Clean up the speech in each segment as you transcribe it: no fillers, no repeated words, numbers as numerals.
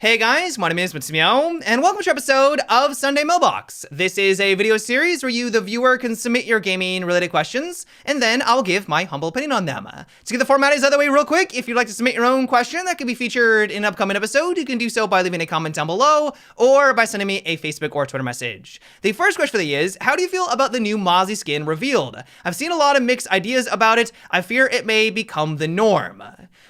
Hey guys, my name is Matsumiao, and welcome to an episode of Sunday Mailbox. This is a video series where you, the viewer, can submit your gaming-related questions, and then I'll give my humble opinion on them. To get the formalities out of the way real quick, if you'd like to submit your own question that can be featured in an upcoming episode, you can do so by leaving a comment down below, or by sending me a Facebook or Twitter message. The first question for the is, how do you feel about the new Mozzie skin revealed? I've seen a lot of mixed ideas about it. I fear it may become the norm.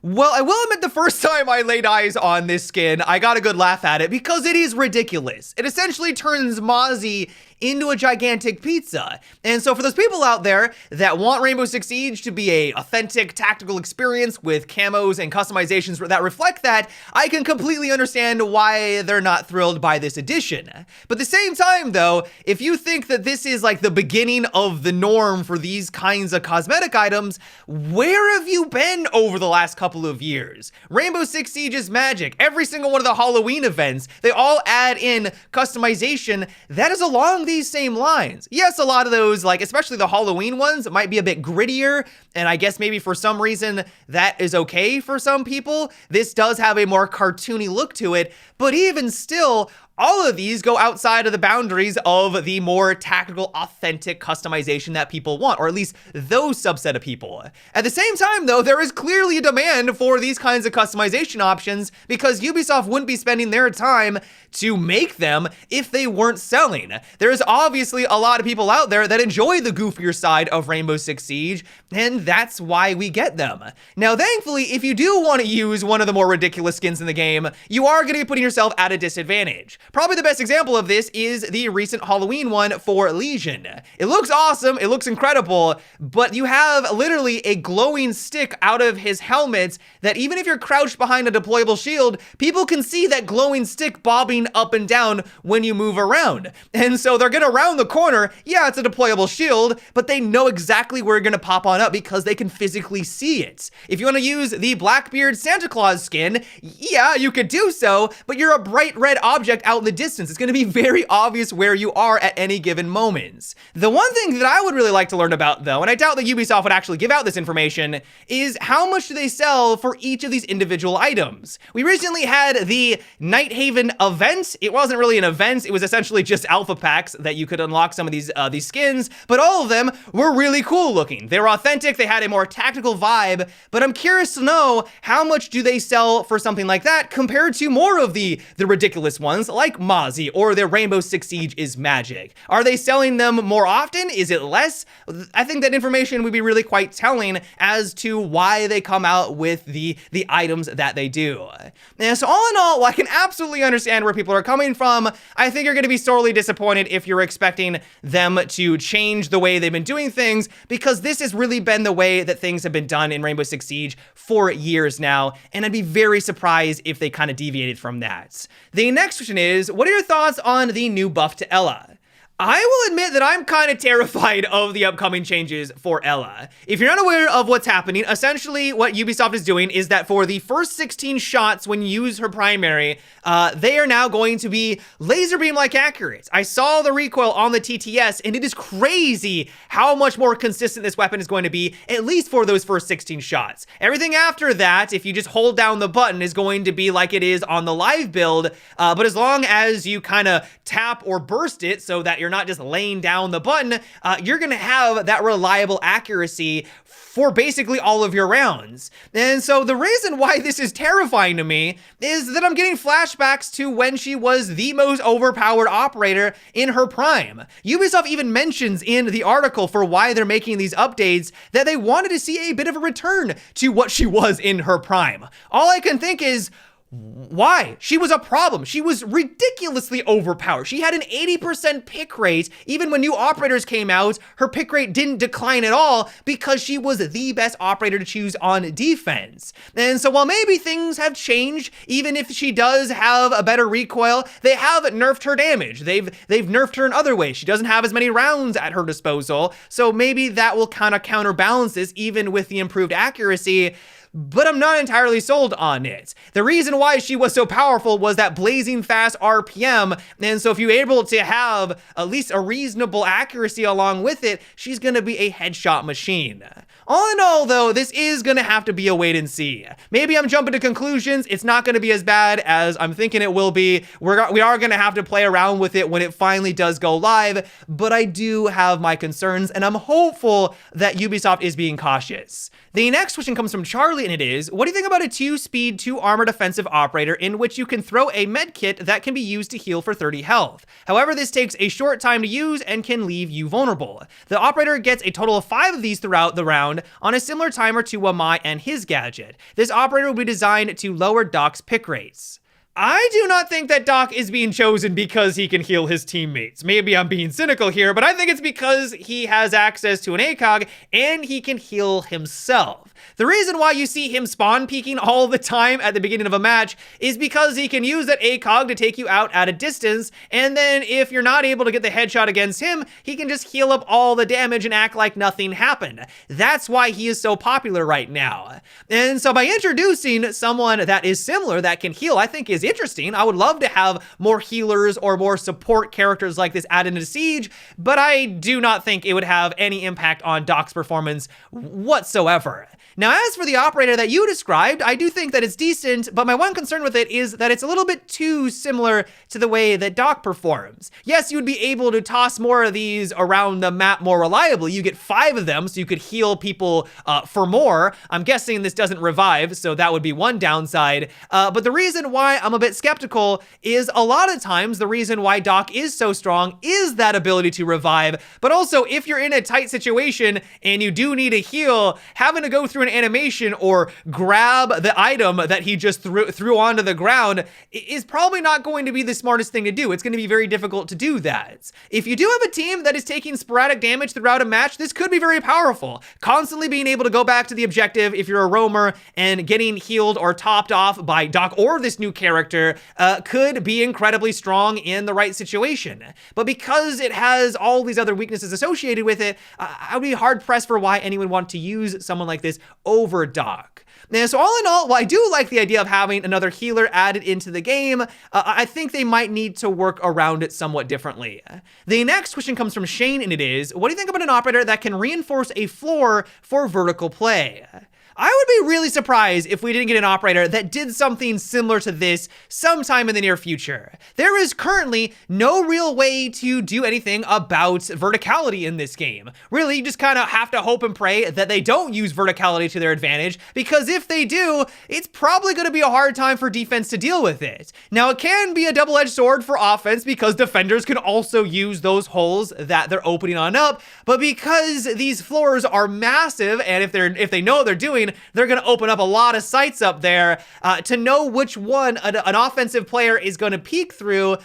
Well, I will admit the first time I laid eyes on this skin, I got a good laugh at it because it is ridiculous. It essentially turns Mozzie into a gigantic pizza. And so for those people out there that want Rainbow Six Siege to be a authentic tactical experience with camos and customizations that reflect that, I can completely understand why they're not thrilled by this addition. But at the same time though, if you think that this is like the beginning of the norm for these kinds of cosmetic items, where have you been over the last couple of years? Rainbow Six Siege is magic. Every single one of the Halloween events, they all add in customization that is along these same lines. Yes, a lot of those, like especially the Halloween ones, might be a bit grittier, and I guess maybe for some reason that is okay for some people. This does have a more cartoony look to it, but even still, all of these go outside of the boundaries of the more tactical, authentic customization that people want, or at least those subset of people. At the same time, though, there is clearly a demand for these kinds of customization options because Ubisoft wouldn't be spending their time to make them if they weren't selling. There's obviously a lot of people out there that enjoy the goofier side of Rainbow Six Siege, and that's why we get them. Now, thankfully, if you do want to use one of the more ridiculous skins in the game, you are going to be putting yourself at a disadvantage. Probably the best example of this is the recent Halloween one for Legion. It looks awesome, it looks incredible, but you have literally a glowing stick out of his helmet that even if you're crouched behind a deployable shield, people can see that glowing stick bobbing up and down when you move around. And so they're gonna round the corner, yeah, it's a deployable shield, but they know exactly where you're gonna pop on up because they can physically see it. If you wanna use the Blackbeard Santa Claus skin, yeah, you could do so, but you're a bright red object out in the distance. It's going to be very obvious where you are at any given moment. The one thing that I would really like to learn about though, and I doubt that Ubisoft would actually give out this information, is how much do they sell for each of these individual items? We recently had the Night Haven event. It wasn't really an event, it was essentially just alpha packs that you could unlock some of these skins, but all of them were really cool looking. They were authentic, they had a more tactical vibe, but I'm curious to know how much do they sell for something like that compared to more of the ridiculous ones like Mozzie or their Rainbow Six Siege is magic. Are they selling them more often? Is it less? I think that information would be really quite telling as to why they come out with the items that they do. And so all in all, while I can absolutely understand where people are coming from, I think you're going to be sorely disappointed if you're expecting them to change the way they've been doing things, because this has really been the way that things have been done in Rainbow Six Siege for years now, and I'd be very surprised if they kind of deviated from that. The next question is, what are your thoughts on the new buff to Ella? I will admit that I'm kind of terrified of the upcoming changes for Ella. If you're not aware of what's happening, essentially what Ubisoft is doing is that for the first 16 shots when you use her primary, they are now going to be laser beam-like accurate. I saw the recoil on the TTS, and it is crazy how much more consistent this weapon is going to be, at least for those first 16 shots. Everything after that, if you just hold down the button, is going to be like it is on the live build, but as long as you kind of tap or burst it so that you're not just laying down the button, you're gonna have that reliable accuracy for basically all of your rounds. And so the reason why this is terrifying to me is that I'm getting flashbacks to when she was the most overpowered operator in her prime. Ubisoft even mentions in the article for why they're making these updates that they wanted to see a bit of a return to what she was in her prime. All I can think is, why? She was a problem. She was ridiculously overpowered. She had an 80% pick rate. Even when new operators came out, her pick rate didn't decline at all because she was the best operator to choose on defense. And so while maybe things have changed, even if she does have a better recoil, they have nerfed her damage. They've nerfed her in other ways. She doesn't have as many rounds at her disposal. So maybe that will kind of counterbalance this even with the improved accuracy. but I'm not entirely sold on it. The reason why she was so powerful was that blazing fast RPM, and so if you're able to have at least a reasonable accuracy along with it, she's gonna be a headshot machine. All in all, though, this is gonna have to be a wait and see. Maybe I'm jumping to conclusions. It's not gonna be as bad as I'm thinking it will be. We are gonna have to play around with it when it finally does go live, but I do have my concerns, and I'm hopeful that Ubisoft is being cautious. The next question comes from Charlie, and it is, what do you think about a 2-speed, 2-armor defensive operator in which you can throw a med kit that can be used to heal for 30 health? However, this takes a short time to use and can leave you vulnerable. The operator gets a total of 5 of these throughout the round on a similar timer to Wamai and his gadget. This operator will be designed to lower Doc's pick rates. I do not think that Doc is being chosen because he can heal his teammates. Maybe I'm being cynical here, but I think it's because he has access to an ACOG and he can heal himself. The reason why you see him spawn peeking all the time at the beginning of a match is because he can use that ACOG to take you out at a distance, and then if you're not able to get the headshot against him, he can just heal up all the damage and act like nothing happened. That's why he is so popular right now. And so by introducing someone that is similar that can heal, I think is interesting. I would love to have more healers or more support characters like this added into Siege, but I do not think it would have any impact on Doc's performance whatsoever. Now, as for the operator that you described, I do think that it's decent, but my one concern with it is that it's a little bit too similar to the way that Doc performs. Yes, you would be able to toss more of these around the map more reliably. You get 5 of them, so you could heal people for more. I'm guessing this doesn't revive, so that would be one downside. But the reason why I'm a bit skeptical is a lot of times the reason why Doc is so strong is that ability to revive, but also if you're in a tight situation and you do need a heal, having to go through an animation or grab the item that he just threw onto the ground is probably not going to be the smartest thing to do. It's going to be very difficult to do that. If you do have a team that is taking sporadic damage throughout a match, this could be very powerful. Constantly being able to go back to the objective if you're a roamer and getting healed or topped off by Doc or this new character could be incredibly strong in the right situation. But because it has all these other weaknesses associated with it, I would be hard pressed for why anyone would want to use someone like this over Doc. Now, so all in all, while I do like the idea of having another healer added into the game, I think they might need to work around it somewhat differently. The next question comes from Shane, and it is, what do you think about an operator that can reinforce a floor for vertical play? I would be really surprised if we didn't get an operator that did something similar to this sometime in the near future. There is currently no real way to do anything about verticality in this game. Really, you just kind of have to hope and pray that they don't use verticality to their advantage, because if they do, it's probably going to be a hard time for defense to deal with it. Now, it can be a double-edged sword for offense because defenders can also use those holes that they're opening on up, but because these floors are massive, and if they know what they're doing, they're going to open up a lot of sights up there. To know which one an offensive player is going to peek through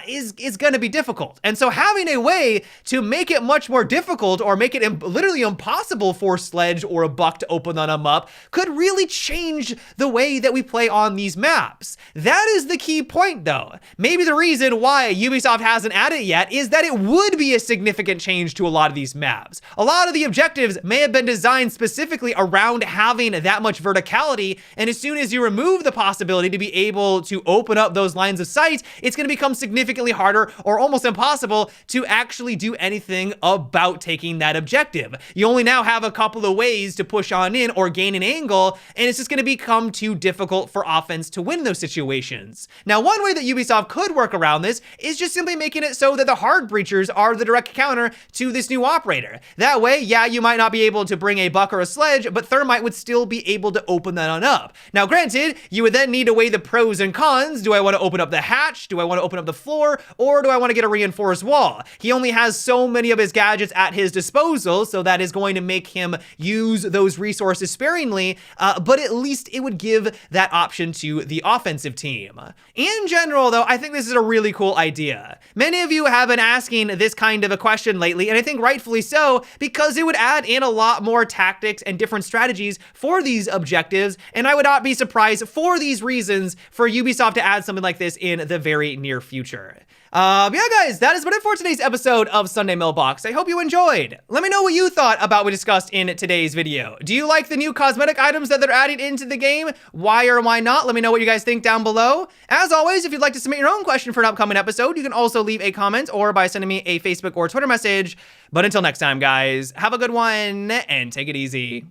is going to be difficult. And so having a way to make it much more difficult or make it literally impossible for Sledge or a Buck to open them up could really change the way that we play on these maps. That is the key point, though. Maybe the reason why Ubisoft hasn't added it yet is that it would be a significant change to a lot of these maps. A lot of the objectives may have been designed specifically around having that much verticality, and as soon as you remove the possibility to be able to open up those lines of sight, it's going to become significantly harder or almost impossible to actually do anything about taking that objective. You only now have a couple of ways to push on in or gain an angle, and it's just going to become too difficult for offense to win those situations. Now, one way that Ubisoft could work around this is just simply making it so that the hard breachers are the direct counter to this new operator. That way, yeah, you might not be able to bring a Buck or a Sledge, but Thermite would still be able to open that on up. Now, granted, you would then need to weigh the pros and cons. Do I want to open up the hatch? Do I want to open up the floor? Or do I want to get a reinforced wall? He only has so many of his gadgets at his disposal, so that is going to make him use those resources sparingly, but at least it would give that option to the offensive team. In general, though, I think this is a really cool idea. Many of you have been asking this kind of a question lately, and I think rightfully so, because it would add in a lot more tactics and different strategies for these objectives, and I would not be surprised for these reasons for Ubisoft to add something like this in the very near future. Yeah, guys, that is about it for today's episode of Sunday Mailbox. I hope you enjoyed. Let me know what you thought about what we discussed in today's video. Do you like the new cosmetic items that they're adding into the game? Why or why not? Let me know what you guys think down below. As always, if you'd like to submit your own question for an upcoming episode, you can also leave a comment or by sending me a Facebook or Twitter message. But until next time, guys, have a good one and take it easy.